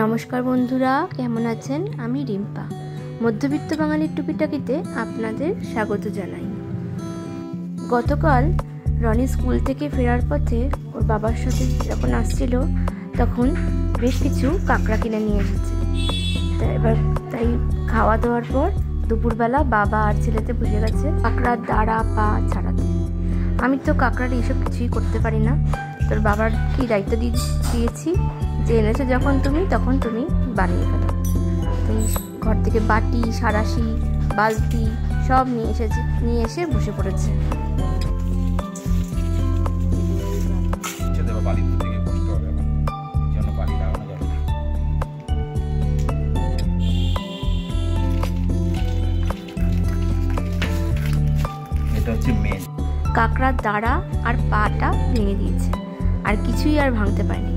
নমস্কার বন্ধুরা, কেমন আছেন? আমি রিম্পা। মধ্যবিত্ত বাঙালির টুকিটাকিতে আপনাদের স্বাগত জানাই। গতকাল রনি স্কুল থেকে ফেরার পথে ওর বাবার সাথে যখন আসছিল তখন বেশ কিছু কাঁকড়া কিনে নিয়ে এসেছে। তাই খাওয়া দাওয়ার পর দুপুরবেলা বাবা আর ছেলেতে বসে গেছে কাঁকড়ার দাঁড়া পা ছাড়াতে। আমি তো কাঁকড়ার এইসব কিছুই করতে পারি না। তোর বাবার কি দায়িত্ব দিয়েছি যে এনেছো যখন তখন তুমি বানিয়ে ফেলো। তুমি ঘর থেকে বাটি, সারাশি, বালতি সব নিয়ে এসে বসে পড়েছে। কাঁকড়ার দাঁড়া আর পাটা ভেঙে দিয়েছে, আর কিছুই আর ভাঙতে পারেনি।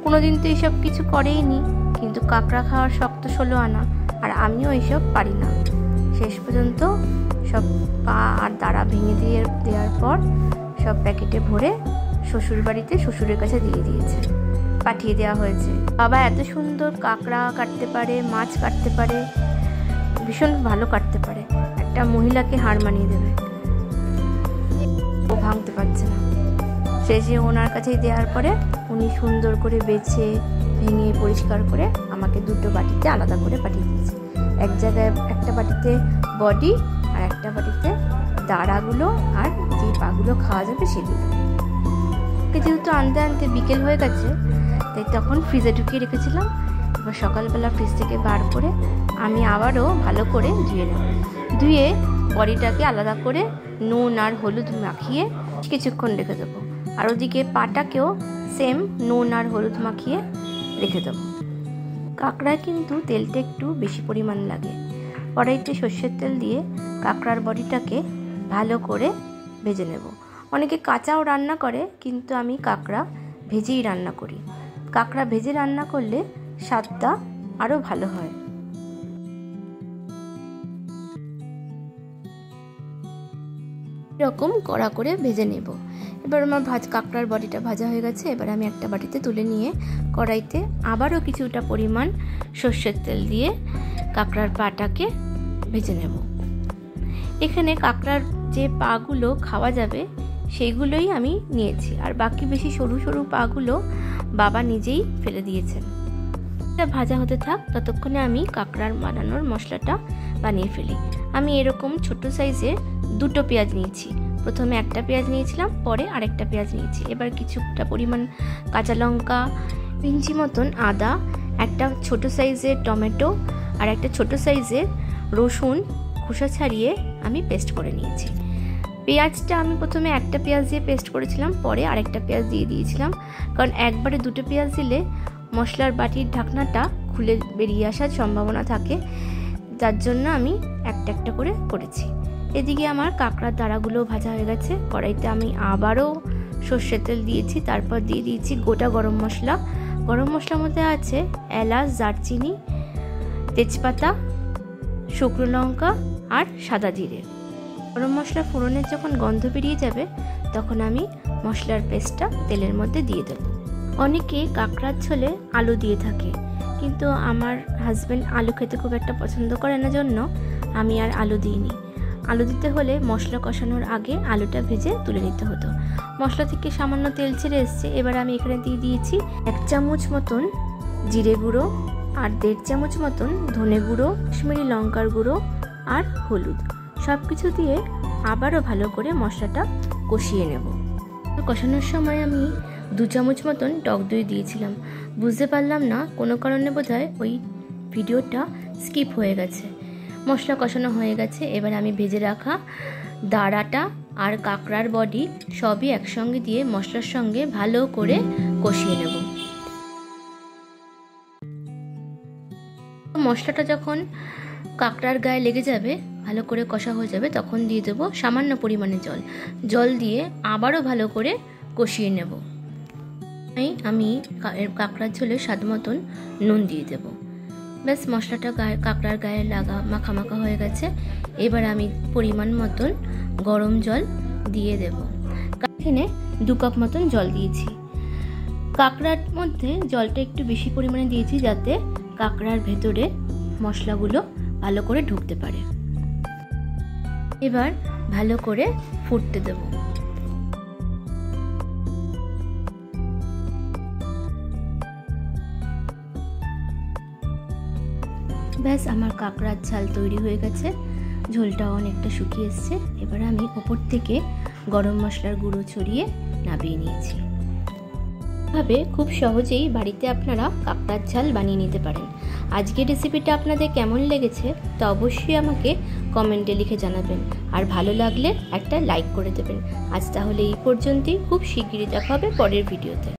কোনোদিন তো এইসব কিছু করেই নি, কিন্তু কাঁকড়া খাওয়ার শক্ত 16 আনা, আর আমিও এইসব পারি না। শেষ পর্যন্ত সব পা আর দাঁড়া ভেঙে দেওয়ার পর সব প্যাকেটে ভরে শ্বশুর বাড়িতে শ্বশুরের কাছে পাঠিয়ে দেওয়া হয়েছে। বাবা এত সুন্দর কাঁকড়া কাটতে পারে, মাছ কাটতে পারে, ভীষণ ভালো কাটতে পারে, একটা মহিলাকে হার মানিয়ে দেবে। ও ভাঙতে পারছে না। শেষে ওনার কাছেই দেওয়ার পরে উনি সুন্দর করে বেছে ভেঙে পরিষ্কার করে আমাকে দুটো বাটিতে আলাদা করে পাঠিয়ে দিয়েছে। এক জায়গায় একটা বাটিতে বডি আর একটা বাটিতে দাঁড়াগুলো আর যে পাগুলো খাওয়া যাবে সেগুলো। যেহেতু আনতে আনতে বিকেল হয়ে গেছে, তাই তখন ফ্রিজে ঢুকিয়ে রেখেছিলাম। এবার সকালবেলা ফ্রিজ থেকে বার করে আমি আবারও ভালো করে ধুয়ে বডিটাকে আলাদা করে নুন আর হলুদ মাখিয়ে কিছুক্ষণ রেখে দেবো। আর ওদিকে পাটাকেও সেম নুন আর হলুদ মাখিয়ে রেখে দেবো। কাঁকড়ায় কিন্তু তেলটা একটু বেশি পরিমাণ লাগে। কড়াইতে সর্ষের তেল দিয়ে কাঁকড়ার বডিটাকে ভালো করে ভেজে নেব। অনেকে কাঁচাও রান্না করে, কিন্তু আমি কাঁকড়া ভেজেই রান্না করি। কাঁকড়া ভেজে রান্না করলে স্বাদটা আরও ভালো হয়। এরকম কড়া করে ভেজে নেব। এবার আমার কাঁকড়ার বডিটা ভাজা হয়ে গেছে। এবার আমি একটা বাটিতে তুলে নিয়ে কড়াইতে আবারও কিছুটা পরিমাণ সর্ষের তেল দিয়ে কাঁকড়ার পাটাকে ভেজে নেব। এখানে কাঁকড়ার যে পাগুলো খাওয়া যাবে সেইগুলোই আমি নিয়েছি, আর বাকি বেশি সরু সরু পাগুলো বাবা নিজেই ফেলে দিয়েছেন। এটা ভাজা হতে থাক, ততক্ষণে আমি কাঁকড়ার বানানোর মশলাটা বানিয়ে ফেলি। আমি এরকম ছোট সাইজের দুটো পেঁয়াজ নিয়েছি। প্রথমে একটা পেঁয়াজ নিয়েছিলাম, পরে আরেকটা পেঁয়াজ নিয়েছি। এবার কিছুটা পরিমাণ কাঁচা লঙ্কা, ইঞ্চি মতন আদা, একটা ছোট সাইজের টমেটো আর একটা ছোট সাইজের রসুন খোসা ছাড়িয়ে আমি পেস্ট করে নিয়েছি। পেঁয়াজটা আমি প্রথমে একটা পেঁয়াজ দিয়ে পেস্ট করেছিলাম, পরে আরেকটা পেঁয়াজ দিয়ে দিয়েছিলাম, কারণ একবারে দুটো পেঁয়াজ দিলে মশলার বাটির ঢাকনাটা খুলে বেরিয়ে আসার সম্ভাবনা থাকে, যার জন্য আমি একটা একটা করে করেছি। এদিকে আমার কাঁকড়ার দাঁড়াগুলো ভাজা হয়ে গেছে। কড়াইতে আমি আবারও সর্ষের তেল দিয়েছি, তারপর দিয়ে দিয়েছি গোটা গরম মশলা। গরম মশলার মধ্যে আছে এলাচ, দারচিনি, তেজপাতা, শুকনো লঙ্কা আর সাদা জিরে। গরম মশলা ফোড়নের যখন গন্ধ বেরিয়ে যাবে তখন আমি মশলার পেস্টটা তেলের মধ্যে দিয়ে দেবো। অনেকে কাঁকড়ার ঝোলে আলু দিয়ে থাকে, কিন্তু আমার হাজব্যান্ড আলু খেতে খুব একটা পছন্দ করে না, জন্য আমি আর আলু দিইনি। আলু দিতে হলে মশলা কষানোর আগে আলুটা ভেজে তুলে নিতে হতো। মশলা থেকে সামান্য তেল ছেড়ে এসছে। এবার আমি এখানে দিয়ে দিয়েছি 1 চামচ মতন জিরে গুঁড়ো আর 1.5 চামচ মতন ধনে গুঁড়ো, কাশ্মীরি লঙ্কার গুঁড়ো আর হলুদ। সব কিছু দিয়ে আবারও ভালো করে মশলাটা কষিয়ে নেব। কষানোর সময় আমি 2 চামচ মতন টক দই দিয়েছিলাম। বুঝতে পারলাম না, কোনো কারণে বোধহয় ওই ভিডিওটা স্কিপ হয়ে গেছে। মশলা কষানো হয়ে গেছে। এবার আমি ভেজে রাখা দাঁড়াটা আর কাঁকড়ার বডি সবই একসঙ্গে দিয়ে মশলার সঙ্গে ভালো করে কষিয়ে নেব। মশলাটা যখন কাঁকড়ার গায়ে লেগে যাবে, ভালো করে কষা হয়ে যাবে, তখন দিয়ে দেবো সামান্য পরিমাণে জল দিয়ে আবারও ভালো করে কষিয়ে নেব। আমি কাঁকড়ার ঝোলে স্বাদ মতন নুন দিয়ে দেবো। ব্যাস, মশলাটা কাঁকড়ার গায়ে মাখা হয়ে গেছে। এবার আমি পরিমাণ মতন গরম জল দিয়ে দেব। এখানে 2 কাপ মতন জল দিয়েছি। কাঁকড়ার মধ্যে জলটা একটু বেশি পরিমাণে দিয়েছি যাতে কাঁকড়ার ভেতরে মশলাগুলো ভালো করে ঢুকতে পারে। এবার ভালো করে ফুটতে দেব। ব্যাস আমার কাঁকড়ার ঝাল তৈরি হয়ে গেছে, ঝোলটাও অনেকটা শুকিয়ে এসছে। এবার আমি ওপর থেকে গরম মশলার গুঁড়ো ছড়িয়ে নামিয়ে নিয়েছি। এভাবে খুব সহজেই বাড়িতে আপনারা কাঁকড়ার ঝাল বানিয়ে নিতে পারেন। আজকের রেসিপিটা আপনাদের কেমন লেগেছে তা অবশ্যই আমাকে কমেন্টে লিখে জানাবেন, আর ভালো লাগলে একটা লাইক করে দেবেন। আজ তাহলে এই পর্যন্তই, খুব শিগগিরই দেখা হবে পরের ভিডিওতে।